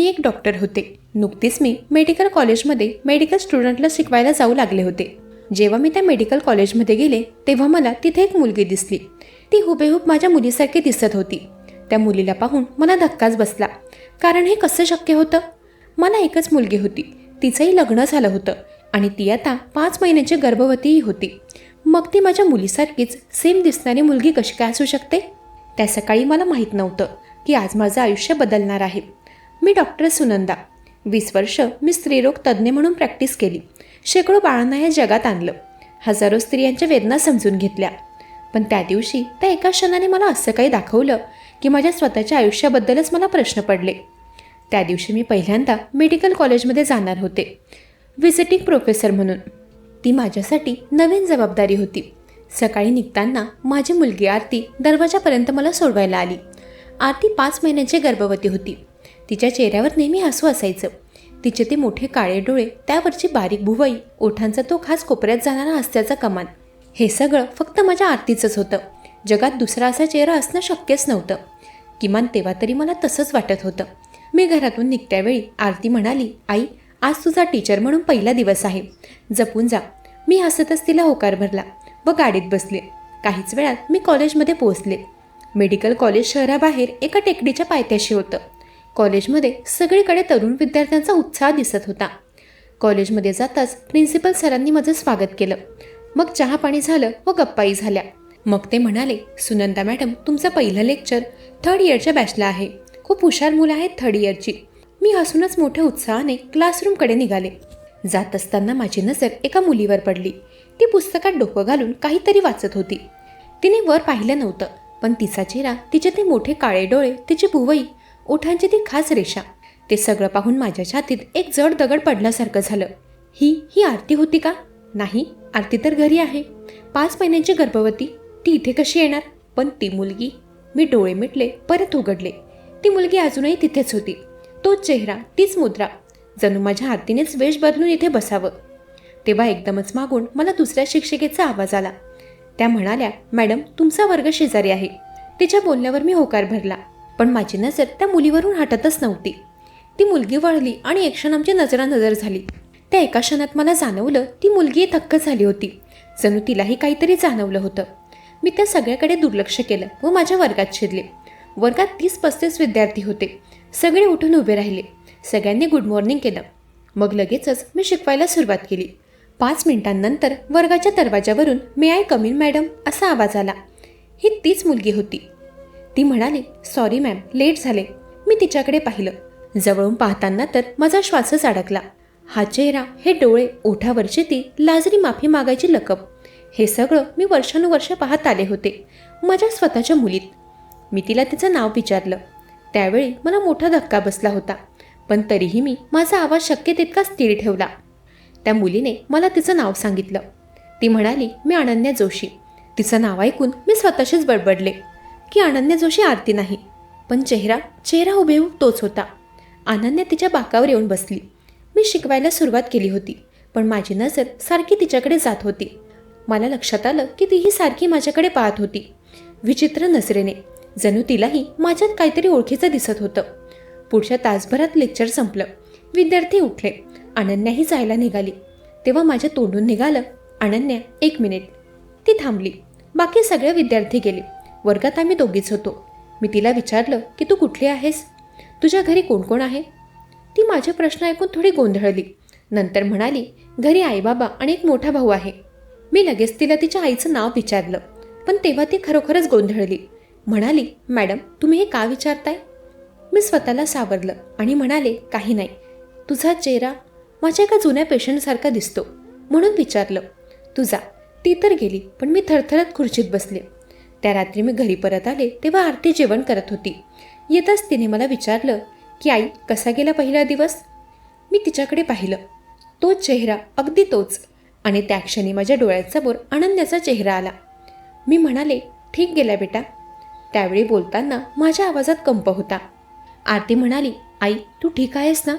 मी एक डॉक्टर होते. नुकतीच मी मेडिकल कॉलेजमध्ये मेडिकल स्टुडंटला शिकवायला जाऊ लागले होते. जेव्हा मी त्या मेडिकल कॉलेजमध्ये गेले तेव्हा मला तिथे एक मुलगी दिसली. ती हुबेहूब माझ्या मुलीसारखी दिसत होती. त्या मुलीला पाहून मला धक्काच बसला, कारण हे कसं शक्य होतं. मला एकच मुलगी होती, तिचंही लग्न झालं होतं आणि ती आता 5 महिन्याची गर्भवतीही होती. मग ती माझ्या मुलीसारखीच सेम दिसणारी मुलगी कशी काय असू शकते. त्या सकाळी मला माहीत नव्हतं की आज माझं आयुष्य बदलणार आहे. मी डॉक्टर सुनंदा. 20 वर्ष मी स्त्रीरोग तज्ज्ञ म्हणून प्रॅक्टिस केली. शेकडो बाळांना या जगात आणलं. हजारो स्त्रियांच्या वेदना समजून घेतल्या. पण त्या दिवशी त्या एका क्षणाने मला असं काही दाखवलं की माझ्या स्वतःच्या आयुष्याबद्दलच मला प्रश्न पडले. त्या दिवशी मी पहिल्यांदा मेडिकल कॉलेजमध्ये जाणार होते, व्हिजिटिंग प्रोफेसर म्हणून. ती माझ्यासाठी नवीन जबाबदारी होती. सकाळी निघताना माझी मुलगी आरती दरवाजापर्यंत मला सोडवायला आली. आरती 5 महिन्यांची गर्भवती होती. तिच्या चेहऱ्यावर नेहमी हसू असायचं. तिचे ते मोठे काळे डोळे, त्यावरची बारीक भुवई, ओठांचा तो खास कोपऱ्यात जाणारा हास्याचा कमान, हे सगळं फक्त माझ्या आरतीचंच होतं. जगात दुसरा असा चेहरा असणं शक्यच नव्हतं. किमान तेव्हा तरी मला तसंच वाटत होतं. मी घरातून निघत्यावेळी आरती म्हणाली, आई, आज तुझा टीचर म्हणून पहिला दिवस आहे, जपून जा. मी हसतच तिला होकार भरला व गाडीत बसले. काहीच वेळात मी कॉलेजमध्ये पोहोचले. मेडिकल कॉलेज शहराबाहेर एका टेकडीच्या पायथ्याशी होतं. कॉलेजमध्ये सगळीकडे तरुण विद्यार्थ्यांचा उत्साह दिसत होता. कॉलेजमध्ये जाताच प्रिन्सिपल सरांनी माझं स्वागत केलं. मग चहा पाणी झालं व गप्पाही झाल्या. मग ते म्हणाले, सुनंदा मॅडम, तुमचं पहिलं लेक्चर 3rd इयरच्या बॅचला आहे. खूप हुशार मुलं आहेत 3rd इयरची. मी हसूनच मोठ्या उत्साहाने क्लासरूमकडे निघाले. जात असताना माझी नजर एका मुलीवर पडली. ती पुस्तकात डोकं घालून काहीतरी वाचत होती. तिने वर पाहिलं नव्हतं, पण तिचा चेहरा, तिचे ते मोठे काळे डोळे, तिची भुवई, ओठांची ती खास रेषा, ते सगळं पाहून माझ्या छातीत एक जड दगड पडल्यासारखं झालं. ही आरती होती का? नाही, आरती तर घरी आहे. 5 महिन्यांची गर्भवती, ती इथे कशी येणार? पण ती मुलगी. मी डोळे मिटले, परत उघडले. ती मुलगी अजूनही तिथेच होती. तोच चेहरा, तीच मुद्रा. जणू माझ्या आरतीनेच वेश बदलून इथे बसावं. तेव्हा एकदमच मागून मला दुसऱ्या शिक्षिकेचा आवाज आला. त्या म्हणाल्या, मॅडम, तुमचा वर्ग शेजारी आहे. तिच्या बोलण्यावर मी होकार भरला, पण माझी नजर त्या मुलीवरून हटतच नव्हती. ती मुलगी वळली आणि एक क्षण आमची नजरानजर झाली. त्या एका क्षणात मला जाणवलं ती मुलगी थक्क झाली होती. जणू तिलाही काहीतरी जाणवलं होतं. मी त्या सगळ्याकडे दुर्लक्ष केलं व माझ्या वर्गात शिरले. वर्गात 30-35 विद्यार्थी होते. सगळे उठून उभे राहिले. सगळ्यांनी गुड मॉर्निंग केलं. मग लगेचच मी शिकवायला सुरुवात केली. 5 मिनिटांनंतर वर्गाच्या दरवाजावरून मे आय कम इन मॅडम असा आवाज आला. ही तीच मुलगी होती. ती म्हणाली, सॉरी मॅम, लेट झाले. मी तिच्याकडे पाहिलं. जवळून पाहताना तर माझा श्वासच अडकला. हा चेहरा, हे डोळे, ओठावरची ती लाजरी माफी मागायची लकब, हे सगळं मी वर्षानुवर्ष पाहत आले होते माझ्या स्वतःच्या मुलीत. मी तिला तिचं नाव विचारलं. त्यावेळी मला मोठा धक्का बसला होता, पण तरीही मी माझा आवाज शक्य तितका स्थिर ठेवला. त्या मुलीने मला तिचं नाव सांगितलं. ती म्हणाली, मी अनन्या जोशी. तिचं नाव ऐकून मी स्वतःशीच बडबडले की अनन्या जोशी आरती नाही, पण चेहरा हुबेहूब तोच होता. अनन्या तिच्या बाकावर येऊन बसली. मी शिकवायला सुरुवात केली होती, पण माझी नजर सारखी तिच्याकडे जात होती. मला लक्षात आलं की तीही सारखी माझ्याकडे पाहत होती, विचित्र नजरेने. जणू तिलाही माझ्यात काहीतरी ओळखीचं दिसत होतं. पुढच्या तासभरात लेक्चर संपलं. विद्यार्थी उठले. अनन्याही जायला निघाली. तेव्हा माझ्या तोंडून निघालं, अनन्या, 1 मिनिट. ती थांबली. बाकी सगळे विद्यार्थी गेले. वर्गात आम्ही दोघीच होतो. मी तिला विचारलं की तू कुठली आहेस? तुझ्या घरी कोण कोण आहे? ती माझे प्रश्न ऐकून थोडी गोंधळली. नंतर म्हणाली, घरी आई बाबा आणि एक मोठा भाऊ आहे. मी लगेच तिला तिच्या आईचं नाव विचारलं, पण तेव्हा ती खरोखरच गोंधळली. म्हणाली, मॅडम, तुम्ही हे का विचारताय? मी स्वतःला सावरलं आणि म्हणाले, काही नाही. तुझा चेहरा माझ्या एका जुन्या पेशंटसारखा दिसतो म्हणून विचारलं. तुझा. ती तर गेली, पण मी थरथरत खुर्चीत बसले. त्या रात्री मी घरी परत आले तेव्हा आरती जेवण करत होती. येताच तिने मला विचारलं की आई, कसा गेला पहिला दिवस? मी तिच्याकडे पाहिलं. तोच चेहरा, अगदी तोच. आणि त्या क्षणी माझ्या डोळ्यासमोर अनन्याचा चेहरा आला. मी म्हणाले, ठीक गेला बेटा. त्यावेळी बोलताना माझ्या आवाजात कंप होता. आरती म्हणाली, आई, तू ठीक आहेस ना?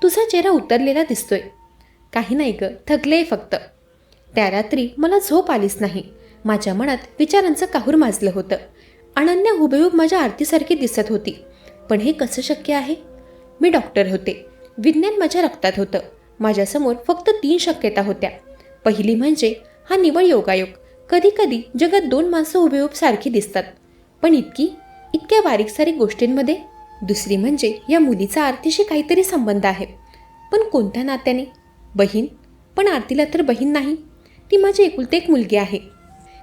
तुझा चेहरा उतरलेला दिसतोय. काही नाही ग, थकलेय फक्त. त्या रात्री मला झोप आलीच नाही. माझ्या मनात विचारांचं काहूर माजलं होतं. अनन्या हुबेहूब माझ्या आरतीसारखी दिसत होती, पण हे कसं शक्य आहे? मी डॉक्टर होते. विज्ञान माझ्या रक्तात होतं. माझ्यासमोर फक्त 3 शक्यता होत्या. पहिली म्हणजे हा निव्वळ योगायोग. कधी कधी जगात 2 माणसं हुबेहूब सारखी दिसतात, पण इतक्या बारीक सारीक गोष्टींमध्ये. दुसरी म्हणजे या मुलीचा आरतीशी काहीतरी संबंध आहे, पण कोणत्या नात्याने? बहीण? पण आरतीला तर बहीण नाही. ती माझी एकुलती एक मुलगी आहे.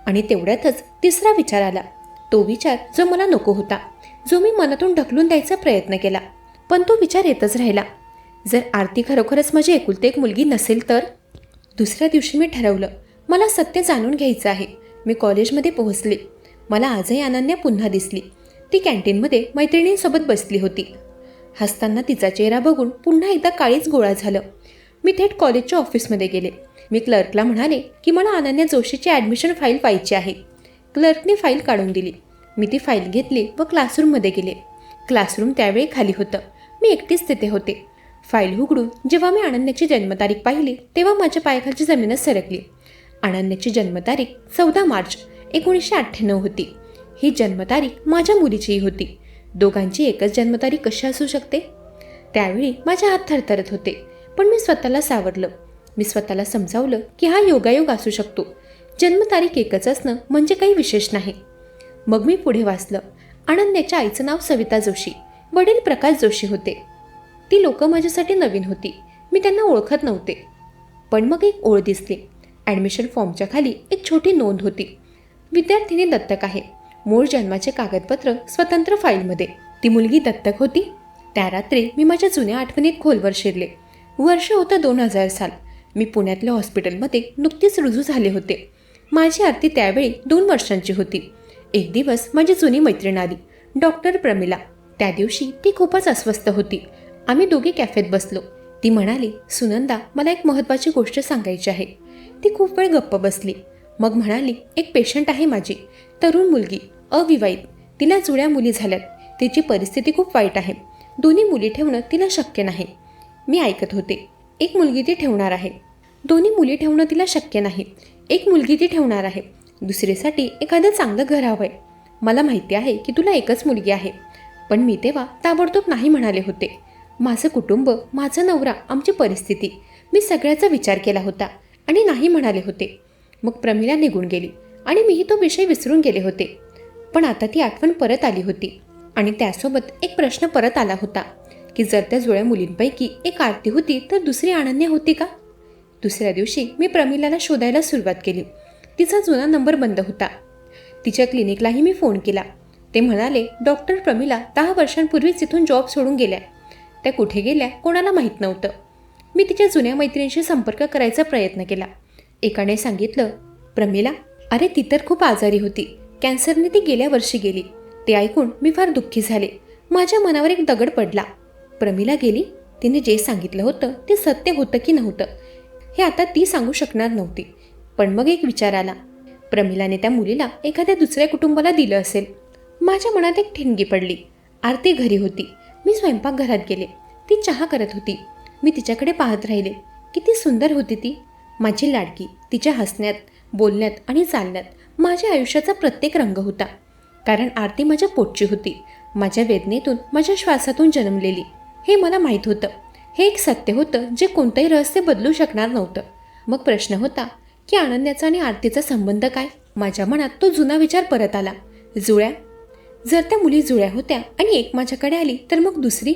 आणि तेवढ्यातच तिसरा विचार आला. तो विचार जो मला नको होता, जो मी मनातून ढकलून द्यायचा प्रयत्न केला, पण तो विचार येतच राहिला. जर आरती खरोखरच माझी एकुलती एक मुलगी नसेल तर? दुसऱ्या दिवशी मी ठरवलं, मला सत्य जाणून घ्यायचं आहे. मी कॉलेजमध्ये पोहोचले. मला आजही अनन्या पुन्हा दिसली. ती कॅन्टीनमध्ये मैत्रिणींसोबत बसली होती. हसताना तिचा चेहरा बघून पुन्हा एकदा काळीच गोळा झालं. मी थेट कॉलेजच्या ऑफिसमध्ये गेले. मी क्लर्कला म्हणाले की मला अनन्या जोशीची ॲडमिशन फाईल पाहिजे आहे. क्लर्कने फाईल काढून दिली. मी ती फाईल घेतली व क्लासरूममध्ये गेले. क्लासरूम त्यावेळी खाली होतं. मी एकटीच तिथे होते. फाईल उघडून जेव्हा मी अनन्याची जन्मतारीख पाहिली तेव्हा माझ्या पायाखालची जमीनच सरकली. अनन्याची जन्मतारीख 14 मार्च 1998 होती. ही जन्मतारीख माझ्या मुलीचीही होती. दोघांची एकच जन्मतारीख कशी असू शकते? त्यावेळी माझे हात थरथरत होते, पण मी स्वतःला सावरलं. मी स्वतःला समजावलं की हा योगायोग असू शकतो. जन्मतारीख एकच असणं म्हणजे काही विशेष नाही. मग मी पुढे वाचलं. अनन्याच्या आईचं नाव सविता जोशी, वडील प्रकाश जोशी होते. ती लोक माझ्यासाठी नवीन होती. मी त्यांना ओळखत नव्हते. पण मग एक ओळ दिसली. ॲडमिशन फॉर्मच्या खाली एक छोटी नोंद होती. विद्यार्थिनी दत्तक आहे. मूळ जन्माचे कागदपत्र स्वतंत्र फाईलमध्ये. ती मुलगी दत्तक होती. त्या रात्री मी माझ्या जुन्या आठवणीत खोलवर शिरले. वर्ष होतं 2000 साल. मी पुण्यातल्या हॉस्पिटलमध्ये नुकतीच रुजू झाले होते. माझी आरती त्यावेळी 2 वर्षांची होती. एक दिवस माझी जुनी मैत्रीण आली, डॉक्टर प्रमिला. त्या दिवशी ती खूपच अस्वस्थ होती. आम्ही दोघी कॅफेत बसलो. ती म्हणाली, सुनंदा, मला एक महत्त्वाची गोष्ट सांगायची आहे. ती खूप वेळ गप्प बसली. मग म्हणाली, एक पेशंट आहे माझी, तरुण मुलगी, अविवाहित. तिला जुळ्या मुली झाल्यात. तिची परिस्थिती खूप वाईट आहे. 2 मुली ठेवणं तिला शक्य नाही. मी ऐकत होते. एक मुलगी ती ठेवणार आहे. 2 मुली ठेवणं तिला शक्य नाही. एक मुलगी ती ठेवणार आहे. दुसरीसाठी एखादं चांगलं घर हवंय. मला माहिती आहे की तुला एकच मुलगी आहे. पण मी तेव्हा ताबडतोब नाही म्हणाले होते. माझं कुटुंब, माझा नवरा, आमची परिस्थिती, मी सगळ्याचा विचार केला होता आणि नाही म्हणाले होते. मग प्रमिला निघून गेली आणि मीही तो विषय विसरून गेले होते. पण आता ती आठवण परत आली होती आणि त्यासोबत एक प्रश्न परत आला होता की जर त्या जुळ्या मुलींपैकी एक आरती होती तर दुसरी अनन्या होती का? दुसऱ्या दिवशी मी प्रमिलाला शोधायला सुरुवात केली. तिचा जुना नंबर बंद होता. तिच्या क्लिनिकलाही मी फोन केला. ते म्हणाले, डॉक्टर प्रमिला 10 वर्षांपूर्वीच इथून जॉब सोडून गेल्या. त्या कुठे गेल्या कोणाला माहीत नव्हतं. मी तिच्या जुन्या मैत्रिणीशी संपर्क करायचा प्रयत्न केला. एकाने सांगितलं, प्रमिला, अरे ती तर खूप आजारी होती. कॅन्सरने ती गेल्या वर्षी गेली. ते ऐकून मी फार दुःखी झाले. माझ्या मनावर एक दगड पडला. प्रमिला गेली? तिने जे सांगितलं होतं ते सत्य होतं की नव्हतं हे आता ती सांगू शकणार नव्हती. पण मग एक विचार आला, प्रमिलाने त्या मुलीला एखाद्या दुसऱ्या कुटुंबाला दिलं असेल. माझ्या मनात एक ठिणगी पडली. आरती घरी होती. मी स्वयंपाकघरात गेले. ती चहा करत होती. मी तिच्याकडे पाहत राहिले. किती सुंदर होती ती, माझी लाडकी. तिच्या हसण्यात, बोलण्यात आणि चालण्यात माझ्या आयुष्याचा प्रत्येक रंग होता. कारण आरती माझ्या पोटची होती, माझ्या वेदनेतून, माझ्या श्वासातून जन्मलेली. हे मला माहीत होतं. हे एक सत्य होतं जे कोणतंही रहस्य बदलू शकणार नव्हतं. मग प्रश्न होता की अनन्याचा आणि आरतीचा संबंध काय? माझ्या मनात तो जुना विचार परत आला. जुळ्या? जर त्या मुली जुळ्या होत्या आणि एक माझ्याकडे आली तर मग दुसरी?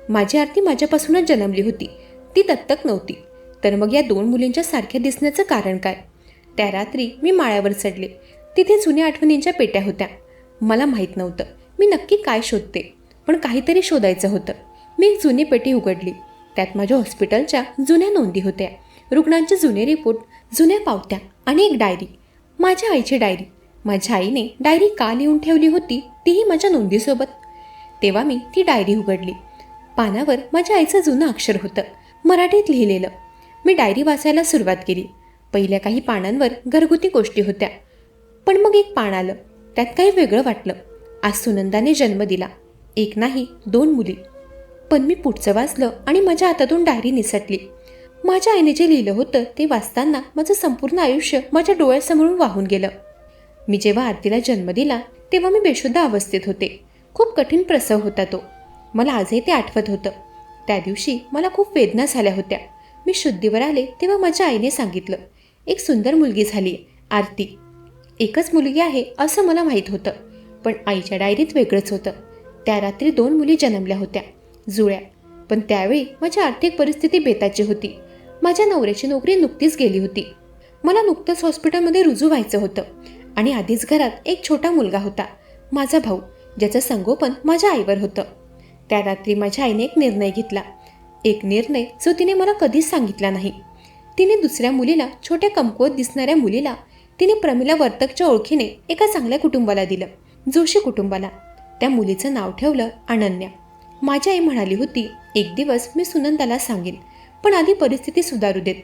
माझी आरती माझ्यापासूनच जन्मली होती. ती दत्तक नव्हती. तर मग या 2 मुलींच्या सारख्या दिसण्याचं कारण काय? त्या रात्री मी माळ्यावर चढले. तिथे जुन्या आठवणींच्या पेट्या होत्या. मला माहीत नव्हतं मी नक्की काय शोधते, पण काहीतरी शोधायचं होतं. मी एक जुनी पेटी उघडली. त्यात माझ्या हॉस्पिटलच्या जुन्या नोंदी होत्या, रुग्णांचे जुने रिपोर्ट, जुन्या पावत्या आणि एक डायरी. माझ्या आईची डायरी. माझ्या आईने डायरी का लिहून ठेवली होती तीही माझ्या नोंदीसोबत. तेव्हा मी ती डायरी उघडली. पानावर माझ्या आईचं जुनं अक्षर होतं, मराठीत लिहिलेलं. मी डायरी वाचायला सुरुवात केली. पहिल्या काही पानांवर घरगुती गोष्टी होत्या. पण मग एक पान आलं. त्यात काही वेगळं वाटलं. आज सुनंदाने जन्म दिला. एक नाही, 2 मुली. पण मी पुढचं वाचलं आणि माझ्या हातातून डायरी निसटली. माझ्या आईने जे लिहिलं होतं ते वाचताना माझं संपूर्ण आयुष्य माझ्या डोळ्यासमोरून वाहून गेलं. मी जेव्हा आरतीला जन्म दिला तेव्हा मी बेशुद्ध अवस्थेत होते. खूप कठीण प्रसव होता तो. मला आजही ते आठवत होतं. त्या दिवशी मला खूप वेदना झाल्या होत्या. मी शुद्धीवर आले तेव्हा माझ्या आईने सांगितलं, एक सुंदर मुलगी झाली, आरती. एकच मुलगी आहे असं मला माहीत होतं, पण आईच्या डायरीत वेगळंच होतं. त्या रात्री 2 मुली जन्मल्या होत्या, जुळ्या. पण त्यावेळी माझी आर्थिक परिस्थिती बेताची होती. माझ्या नवऱ्याची नोकरी नुकतीच गेली होती. मला नुकतंच हॉस्पिटलमध्ये रुजू व्हायचं होतं आणि आधीच घरात एक छोटा मुलगा होता, माझा भाऊ, ज्याचं संगोपन माझ्या आईवर होतं. त्या रात्री माझ्या आईने एक निर्णय घेतला, एक निर्णय जो तिने मला कधीच सांगितला नाही. तिने दुसऱ्या मुलीला, छोट्या कमकुवत दिसणाऱ्या मुलीला, तिने प्रमिला वर्तकच्या ओळखीने एका चांगल्या कुटुंबाला दिलं, जोशी कुटुंबाला. त्या मुलीचं नाव ठेवलं अनन्या. माझी आई म्हणाली होती, एक दिवस मी सुनंदाला सांगेन, पण आधी परिस्थिती सुधारू देत.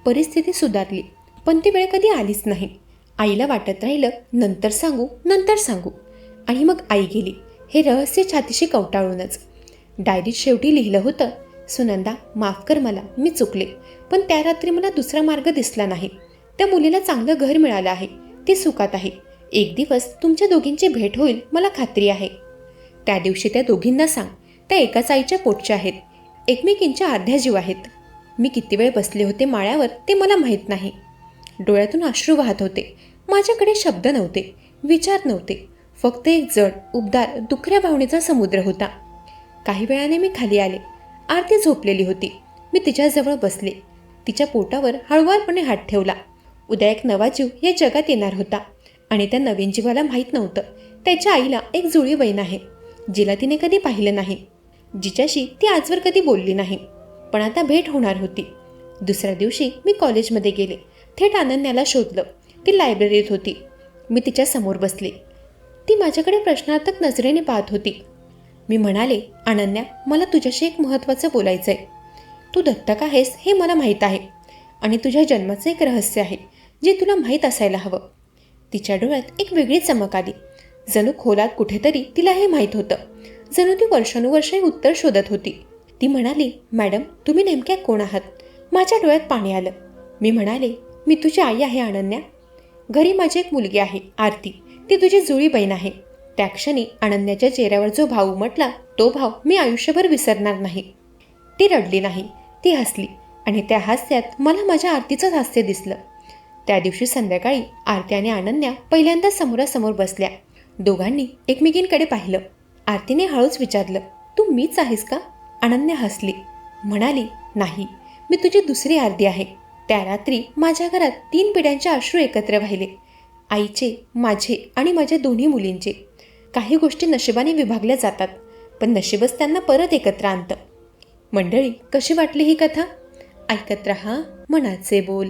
परिस्थिती सुधारली, पण ती वेळ कधी आलीच नाही. आईला वाटत राहिलं, नंतर सांगू, नंतर सांगू. आणि मग आई गेली, हे रहस्य छातीशी कवटाळूनच. डायरीत शेवटी लिहिलं होतं, सुनंदा, माफ कर मला, मी चुकले, पण त्या रात्री मला दुसरा मार्ग दिसला नाही. त्या मुलीला चांगलं घर मिळालं आहे, ती सुखात आहे. एक दिवस तुमच्या दोघींची भेट होईल, मला खात्री आहे. त्या दिवशी त्या दोघींना सांग, त्या एकाच आईच्या पोटच्या आहेत, एकमेकींच्या अर्ध्या जीव आहेत. मी किती वेळ बसले होते माळ्यावर ते मला माहीत नाही. डोळ्यातून अश्रू वाहत होते. माझ्याकडे शब्द नव्हते, विचार नव्हते, फक्त एक जड, उबदार, दुखऱ्या भावनेचा समुद्र होता. काही वेळाने मी खाली आले. आरती झोपलेली होती. मी तिच्याजवळ बसले. तिच्या पोटावर हळुवारपणे हात ठेवला. उद्या एक नवा जीव या जगात येणार होता आणि त्या नवीन जीवाला माहीत नव्हतं, त्याच्या आईला एक जुळी बहीण आहे, जिला तिने कधी पाहिलं नाही, जिच्याशी ती आजवर कधी बोलली नाही, पण आता भेट होणार होती. दुसऱ्या दिवशी मी कॉलेजमध्ये गेले. थेट अनन्याला शोधलं. ती लायब्ररीत होती. मी तिच्या समोर बसले. ती माझ्याकडे प्रश्नार्थक नजरेने पाहत होती. मी म्हणाले, अनन्या, मला तुझ्याशी एक महत्त्वाचं बोलायचं आहे. तू दत्तक आहेस हे मला माहीत आहे आणि तुझ्या जन्माचं एक रहस्य आहे जे तुला माहीत असायला हवं. तिच्या डोळ्यात एक वेगळी चमक आली. जणू खोलात कुठेतरी तिला हे माहीत होतं. जणू ती वर्षानुवर्षे उत्तर शोधत होती. ती म्हणाली, मॅडम, तुम्ही नेमक्या कोण आहात? माझ्या डोळ्यात पाणी आलं. मी म्हणाले, मी तुझी आई आहे अनन्या. घरी माझी एक मुलगी आहे, आरती. ती तुझी जुळी बहीण आहे. त्या क्षणी अनन्याच्या चेहऱ्यावर जो भाव उमटला, तो भाव मी आयुष्यभर विसरणार नाही. ती रडली नाही, ती हसली आणि त्या हास्यात मला माझ्या आरतीचंच हास्य दिसलं. त्या दिवशी संध्याकाळी आरती आणि अनन्या पहिल्यांदा समोरासमोर बसल्या. दोघांनी एकमेकींकडे पाहिलं. आरतीने हळूच विचारलं, तू मीच आहेस का? अनन्या हसली, म्हणाली, नाही, मी तुझी दुसरी आरती आहे. त्या रात्री माझ्या घरात 3 पिढ्यांचे अश्रू एकत्र वाहिले, आईचे, माझे आणि माझ्या दोन्ही मुलींचे. काही गोष्टी नशिबाने विभागल्या जातात, पण नशीबच त्यांना परत एकत्र आणतं. मंडळी, कशी वाटली ही कथा? ऐकत रहा मनाचे बोल.